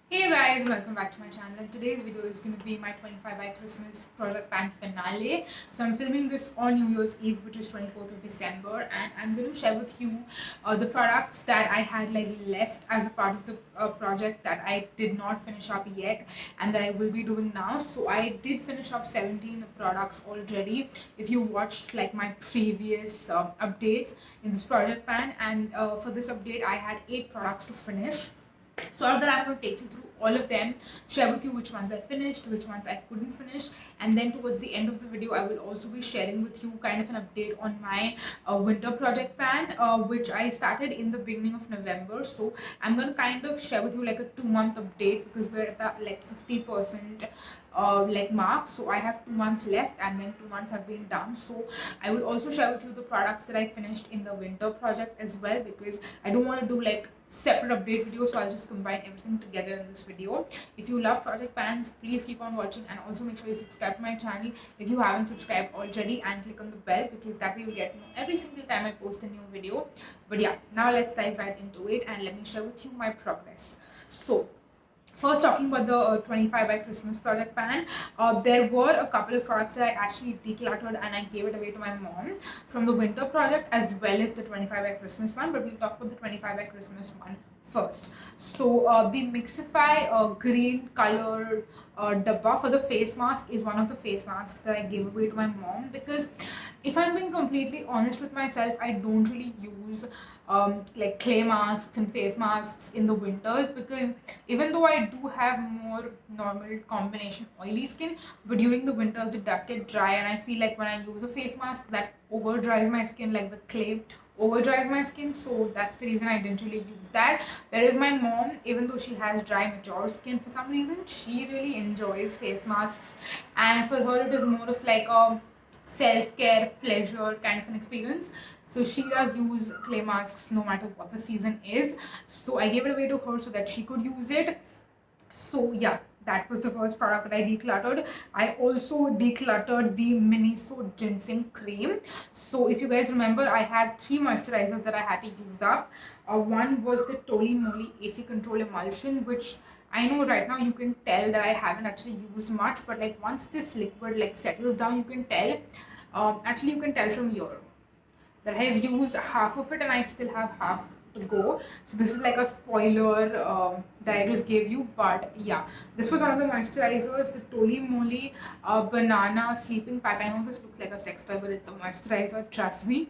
Hey guys, welcome back to my channel, and today's video is going to be my 25 by Christmas product pan finale. So I'm filming this on New Year's Eve, which is 24th of December, and I'm going to share with you the products that I had like left as a part of the project that I did not finish up yet and that I will be doing now. So I did finish up 17 products already. If you watched like my previous updates in this project pan, and for this update I had 8 products to finish. So out of that, I'm going to take you through all of them, share with you which ones I finished, which ones I couldn't finish, and then towards the end of the video, I will also be sharing with you kind of an update on my winter project plan, which I started in the beginning of November. So I'm going to kind of share with you like a 2 month update because we're at the like 50% like mark. So I have 2 months left and then 2 months have been done. So I will also share with you the products that I finished in the winter project as well, because I don't want to do like separate update videos, so I'll just combine everything together in this video. If you love project pans, please keep on watching, and also make sure you subscribe to my channel if you haven't subscribed already, and click on the bell because that way you will get to know every single time I post a new video. But yeah, now let's dive right into it and let me share with you my progress. So first, talking about the 25 by Christmas project pan, there were a couple of products that I actually decluttered and I gave it away to my mom from the winter project as well as the 25 by Christmas one, but we'll talk about the 25 by Christmas one first. So the Mixify green color dabba for the face mask is one of the face masks that I gave away to my mom, because if I'm being completely honest with myself, I don't really use like clay masks and face masks in the winters, because even though I do have more normal combination oily skin, but during the winters it does get dry, and I feel like when I use a face mask that over dries my skin, like the clay over dries my skin. So that's the reason I didn't really use that. Whereas my mom, even though she has dry mature skin, for some reason she really enjoys face masks, and for her it is more of like a self-care pleasure kind of an experience. So she does use clay masks no matter what the season is. So I gave it away to her so that she could use it. So yeah, that was the first product that I decluttered. I also decluttered the Miniso ginseng cream. So if you guys remember, I had 3 moisturizers that I had to use up. One was the Toli Moly AC Control Emulsion, which I know right now you can tell that I haven't actually used much, but like once this liquid like settles down, you can tell. Actually, you can tell from here that I have used half of it and I still have half to go. So this is like a spoiler that I just gave you. But yeah, this was one of the moisturizers, the Toli Moly banana sleeping pack. I know this looks like a sex toy, but it's a moisturizer, trust me.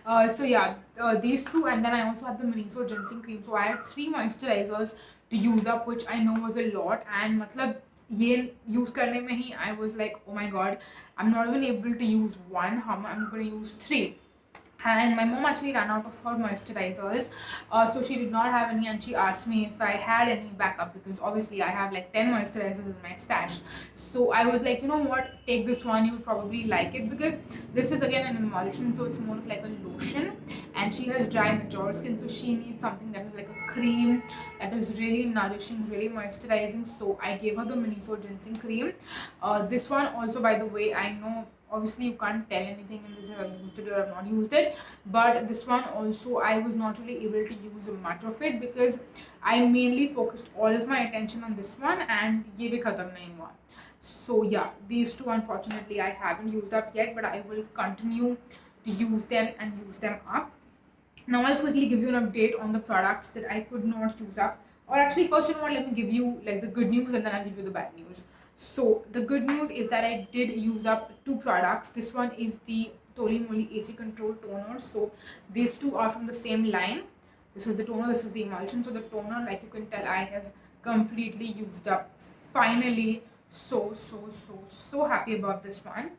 So yeah, these two, and then I also had the Miniso ginseng cream. So I had 3 moisturizers to use up, which I know was a lot. And matlab ये use करने में ही I was like, oh my god, I'm not even able to use one. I'm going to use 3. And my mom actually ran out of her moisturizers, so she did not have any, and she asked me if I had any backup, because obviously I have like 10 moisturizers in my stash. So I was like, you know what, take this one, you'll probably like it, because this is again an emulsion, so it's more of like a lotion, and she has dry mature skin, so she needs something that is like a cream that is really nourishing, really moisturizing. So I gave her the Miniso ginseng cream. This one also, by the way, I know obviously you can't tell anything in this if I've used it or I've not used it, but this one also I was not really able to use much of it, because I mainly focused all of my attention on this one, and ye bhi khatam nahi hua. So yeah, these two unfortunately I haven't used up yet, but I will continue to use them and use them up. Now I'll quickly give you an update on the products that I could not use up. Or actually, first, you know what, let me give you like the good news and then I'll give you the bad news. So the good news is that I did use up 2 products. This one is the Toli Moly AC Control Toner. So these two are from the same line. This is the toner, this is the emulsion. So the toner, like you can tell, I have completely used up. Finally, so happy about this one.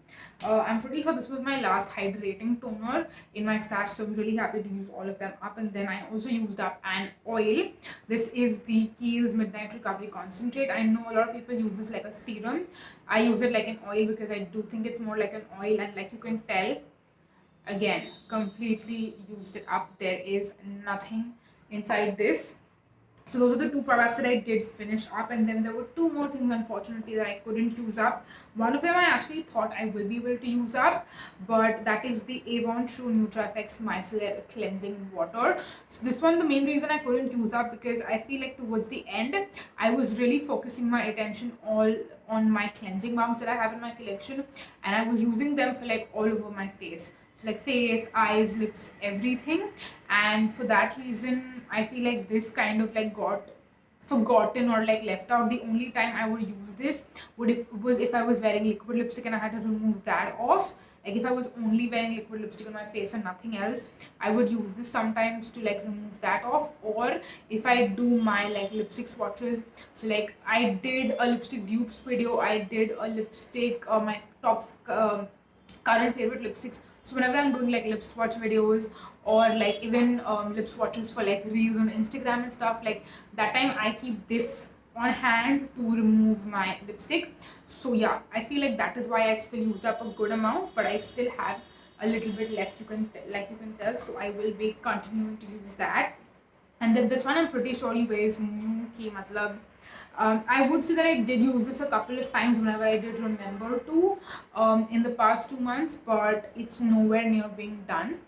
I'm pretty sure this was my last hydrating toner in my stash, so I'm really happy to use all of them up. And then I also used up an oil. This is the Kiehl's Midnight Recovery Concentrate. I know a lot of people use this like a serum. I use it like an oil because I do think it's more like an oil, and like you can tell, again, completely used it up. There is nothing inside this. So those are the two products that I did finish up, and then there were two more things unfortunately that I couldn't use up. One of them I actually thought I will be able to use up, but that is the Avon True NutraFX Micellar Cleansing Water. So this one, the main reason I couldn't use up because I feel like towards the end I was really focusing my attention all on my cleansing balms that I have in my collection, and I was using them for like all over my face, like face, eyes, lips, everything. And for that reason I feel like this kind of like got forgotten or like left out. The only time I would use this was if I was wearing liquid lipstick and I had to remove that off. Like if I was only wearing liquid lipstick on my face and nothing else, I would use this sometimes to like remove that off. Or if I do my like lipstick swatches, so like I did a lipstick dupes video, I did a lipstick my top current favorite lipsticks. So whenever I'm doing like lip swatch videos or like even lip swatches for like reels on Instagram and stuff, like that time I keep this on hand to remove my lipstick. So yeah, I feel like that is why I still used up a good amount, but I still have a little bit left. You can tell. So I will be continuing to use that. And then this one I'm pretty sure you guys knew ki matlab I would say that I did use this a couple of times whenever I did remember to in the past 2 months, but it's nowhere near being done.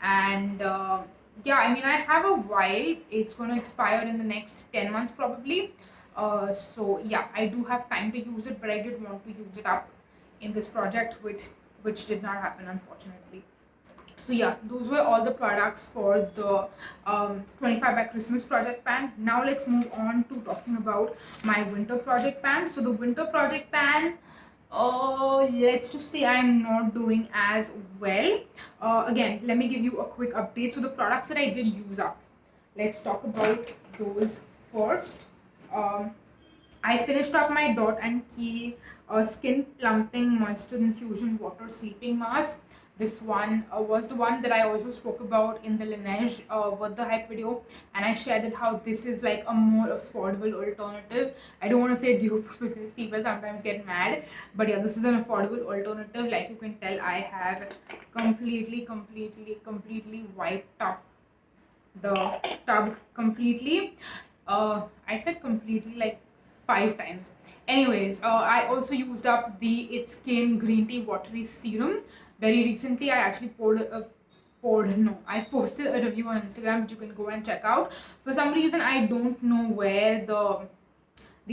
And yeah, I mean, I have a while. It's going to expire in the next 10 months probably. So yeah, I do have time to use it, but I did want to use it up in this project, which did not happen unfortunately. So yeah, those were all the products for the 25 by Christmas project pan. Now let's move on to talking about my winter project pan. So the winter project pan, let's just say I'm not doing as well. Again, let me give you a quick update. So the products that I did use up, let's talk about those first. I finished up my Dot and Key Skin Plumping Moisture Infusion Water Sleeping Mask. This one was the one that I also spoke about in the Laneige What the Hype video, and I shared it how this is like a more affordable alternative. I don't want to say dupe because people sometimes get mad, but yeah, this is an affordable alternative. Like you can tell, I have completely wiped up the tub completely. I said completely like 5 times. Anyways, I also used up the It's Skin Green Tea Watery Serum. Very recently, I actually I posted a review on Instagram which you can go and check out. For some reason, I don't know where the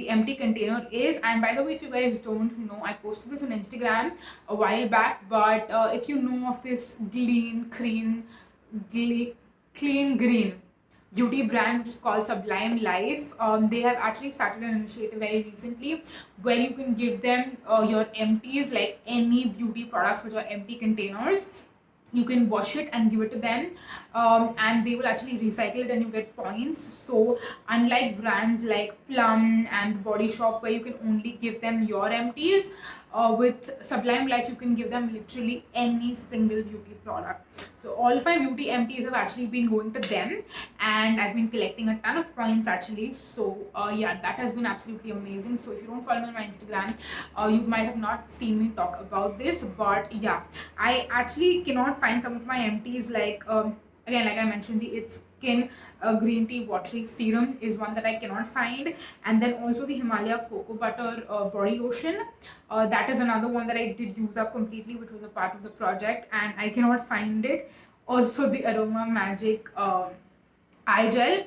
empty container is. And by the way, if you guys don't know, I posted this on Instagram a while back, but if you know of this clean green beauty brand which is called Sublime Life, they have actually started an initiative very recently where you can give them your empties, like any beauty products which are empty containers. You can wash it and give it to them, and they will actually recycle it and you get points. So unlike brands like Plum and Body Shop where you can only give them your empties, with Sublime Life you can give them literally any single beauty product. So all of my beauty empties have actually been going to them, and I've been collecting a ton of points actually. So yeah, that has been absolutely amazing. So if you don't follow me on my Instagram, you might have not seen me talk about this, but yeah, I actually cannot find some of my empties, like again, like I mentioned, the It's Skin Green Tea Watery Serum is one that I cannot find, and then also the Himalaya Cocoa Butter Body Lotion. That is another one that I did use up completely, which was a part of the project, and I cannot find it. Also, the Aroma Magic eye gel,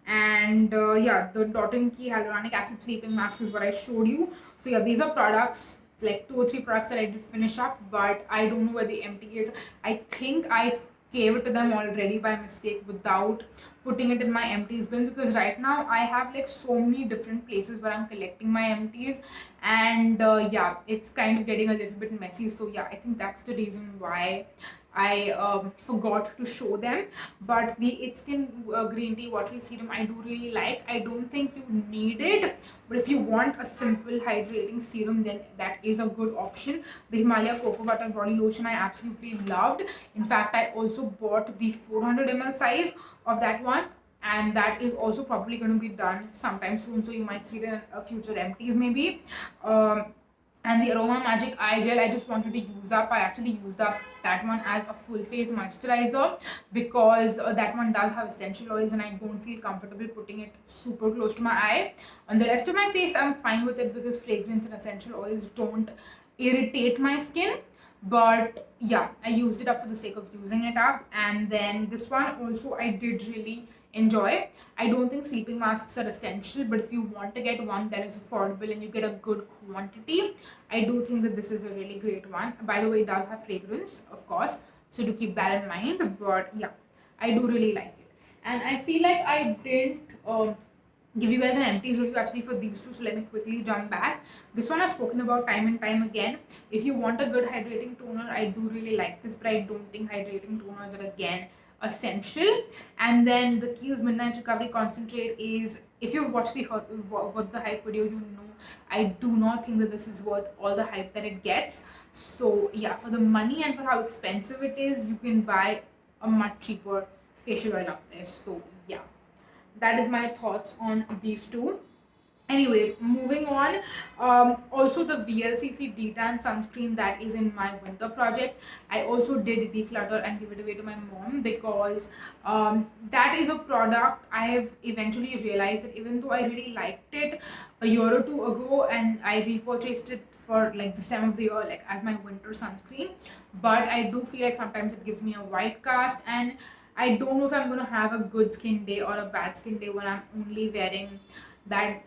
and yeah, the Dot and Key Hyaluronic Acid Sleeping Mask is what I showed you. So yeah, these are products, like 2 or 3 products that I did finish up, but I don't know where the empty is. I think I gave it to them already by mistake without putting it in my empties bin, because right now I have like so many different places where I'm collecting my empties, and yeah, it's kind of getting a little bit messy. So yeah, I think that's the reason why I forgot to show them. But the It's Skin Green Tea Watery Serum I do really like. I don't think you need it, but if you want a simple hydrating serum, then that is a good option. The Himalaya Cocoa Butter Body Lotion I absolutely loved. In fact, I also bought the 400 ml size of that one, and that is also probably going to be done sometime soon. So you might see it in future empties maybe. And the Aroma Magic Eye Gel I just wanted to use up. I actually used up that one as a full face moisturizer because that one does have essential oils and I don't feel comfortable putting it super close to my eye. On the rest of my face, I'm fine with it because fragrance and essential oils don't irritate my skin. But yeah, I used it up for the sake of using it up. And then this one also I did really enjoy. I don't think sleeping masks are essential, but if you want to get one that is affordable and you get a good quantity, I do think that this is a really great one. By the way, it does have fragrance, of course, so do keep that in mind. But yeah, I do really like it. And I feel like I didn't give you guys an empty review actually for these two, so let me quickly jump back. This one I've spoken about time and time again. If you want a good hydrating toner, I do really like this, but I don't think hydrating toners are again essential. And then the Kiehl's Midnight Recovery Concentrate is, if you've watched the what the hype video, you know I do not think that this is worth all the hype that it gets. So yeah, for the money and for how expensive it is, you can buy a much cheaper facial oil out there. So yeah, that is my thoughts on these two. Anyways, moving on. Also the VLCC Detan sunscreen that is in my winter project, I also did declutter and give it away to my mom because that is a product I have eventually realized that even though I really liked it a year or two ago and I repurchased it for like this time of the year, like as my winter sunscreen, but I do feel like sometimes it gives me a white cast, and I don't know if I'm gonna have a good skin day or a bad skin day when I'm only wearing that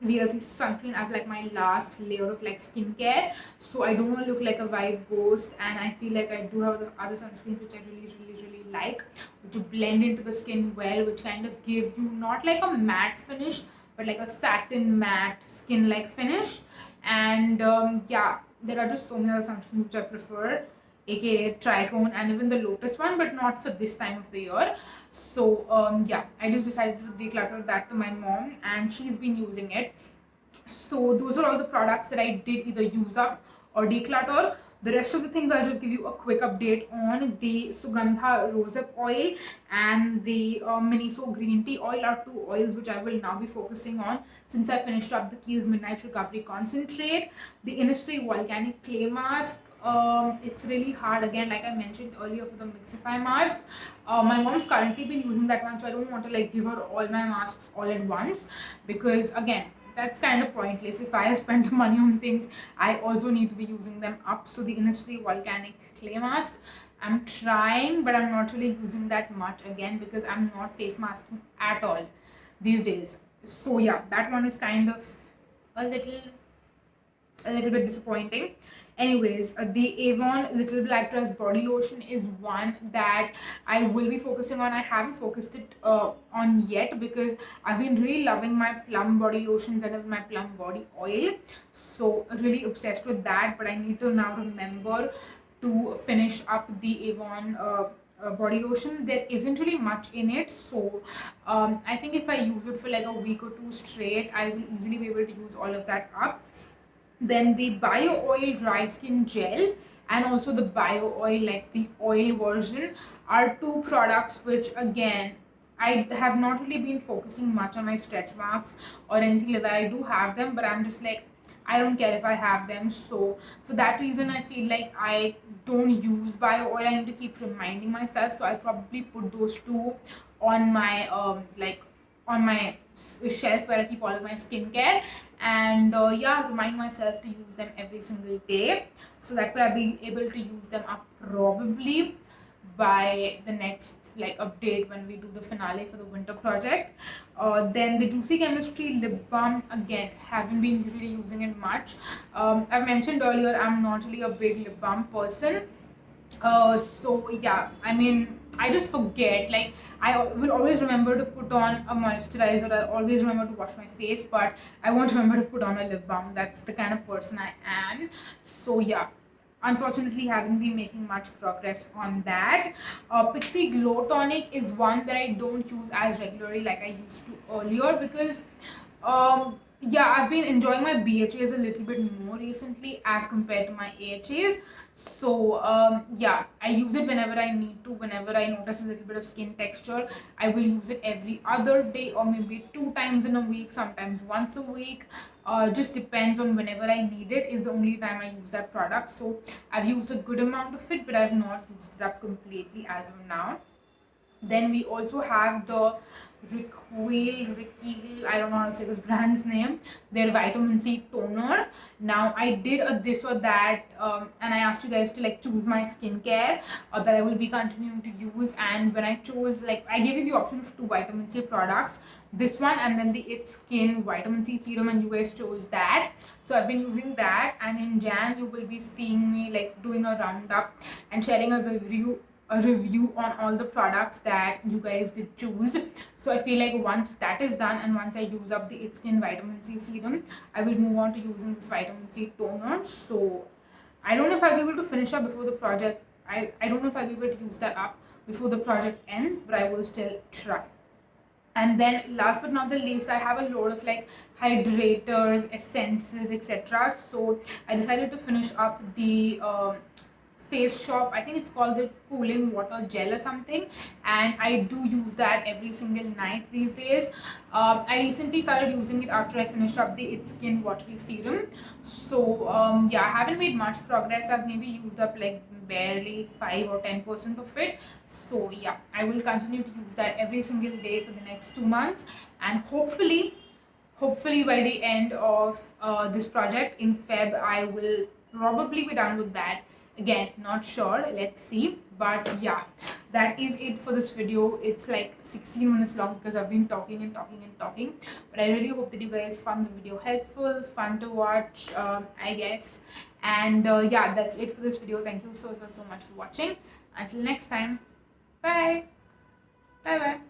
VLC sunscreen as like my last layer of like skincare. So I don't want to look like a white ghost, and I feel like I do have the other sunscreens which I really like, which blend into the skin well, which kind of give you not like a matte finish but like a satin matte skin like finish. And yeah, there are just so many other sunscreens which I prefer, aka Tricone and even the Lotus one, but not for this time of the year. So yeah, I just decided to declutter that to my mom and she's been using it. So those are all the products that I did either use up or declutter. The rest of the things I'll just give you a quick update on. The Sugandha Rosehip oil and the Miniso green tea oil are two oils which I will now be focusing on since I finished up the Kiehl's Midnight Recovery Concentrate. The Innisfree Volcanic Clay Mask, it's really hard again, like I mentioned earlier, for the Mixify mask. My mom's currently been using that one, so I don't want to like give her all my masks all at once because again, that's kind of pointless. If I have spent money on things, I also need to be using them up. So the Innisfree Volcanic Clay Mask, I'm trying, but I'm not really using that much again because I'm not face masking at all these days. So yeah, that one is kind of a little bit disappointing. Anyways, the Avon Little Black Dress body lotion is one that I will be focusing on. I haven't focused it on yet because I've been really loving my Plum body lotions and my Plum body oil, so really obsessed with that. But I need to now remember to finish up the Avon body lotion. There isn't really much in it, so I think if I use it for like a week or two straight, I will easily be able to use all of that up. Then the Bio Oil Dry Skin Gel and also the Bio Oil, like the oil version, are two products which again I have not really been focusing much on my stretch marks or anything like that. I do have them, but I'm just like, I don't care if I have them. So for that reason, I feel like I don't use bio oil. I need to keep reminding myself. So I'll probably put those two on my on my shelf where I keep all of my skincare, and yeah, remind myself to use them every single day. So that way I'll be able to use them up probably by the next like update when we do the finale for the winter project. Then the Juicy Chemistry lip balm, again, haven't been really using it much. I've mentioned earlier I'm not really a big lip balm person. So yeah, I mean, I just forget. Like, I will always remember to put on a moisturizer. I always remember to wash my face, but I won't remember to put on a lip balm. That's the kind of person I am. So yeah, unfortunately haven't been making much progress on that. Pixie Glow Tonic is one that I don't use as regularly like I used to earlier because yeah, I've been enjoying my BHAs a little bit more recently as compared to my AHAs. So yeah, I use it whenever I need to. Whenever I notice a little bit of skin texture, I will use it every other day, or maybe 2 times in a week, sometimes once a week. Just depends on whenever I need it is the only time I use that product. So I've used a good amount of it, but I've not used it up completely as of now. Then we also have the Riquil, I don't know how to say this brand's name, their vitamin C toner. Now I did a this or that, and I asked you guys to like choose my skincare that I will be continuing to use. And when I chose, like, I gave you the option of 2 vitamin C products, this one and then the It's Skin vitamin C serum, and you guys chose that. So I've been using that, and in Jan you will be seeing me like doing a roundup and sharing a review on all the products that you guys did choose. So I feel like once that is done, and once I use up the It's Skin vitamin C serum, I will move on to using this vitamin C toner. So I don't know if I'll be able to finish up before the project. I don't know if I'll be able to use that up before the project ends, but I will still try. And then last but not the least, I have a load of like hydrators, essences, etc. So I decided to finish up the Face Shop, I think it's called the cooling water gel or something, and I do use that every single night these days. I recently started using it after I finished up the It's Skin watery serum. So yeah, I haven't made much progress. I've maybe used up like barely 5 or 10% of it. So yeah, I will continue to use that every single day for the next 2 months, and hopefully by the end of this project in Feb, I will probably be done with that. Again, not sure, let's see. But yeah, that is it for this video. It's like 16 minutes long because I've been talking and talking and talking, but I really hope that you guys found the video helpful, fun to watch, I guess. And yeah, that's it for this video. Thank you so much for watching. Until next time, bye bye.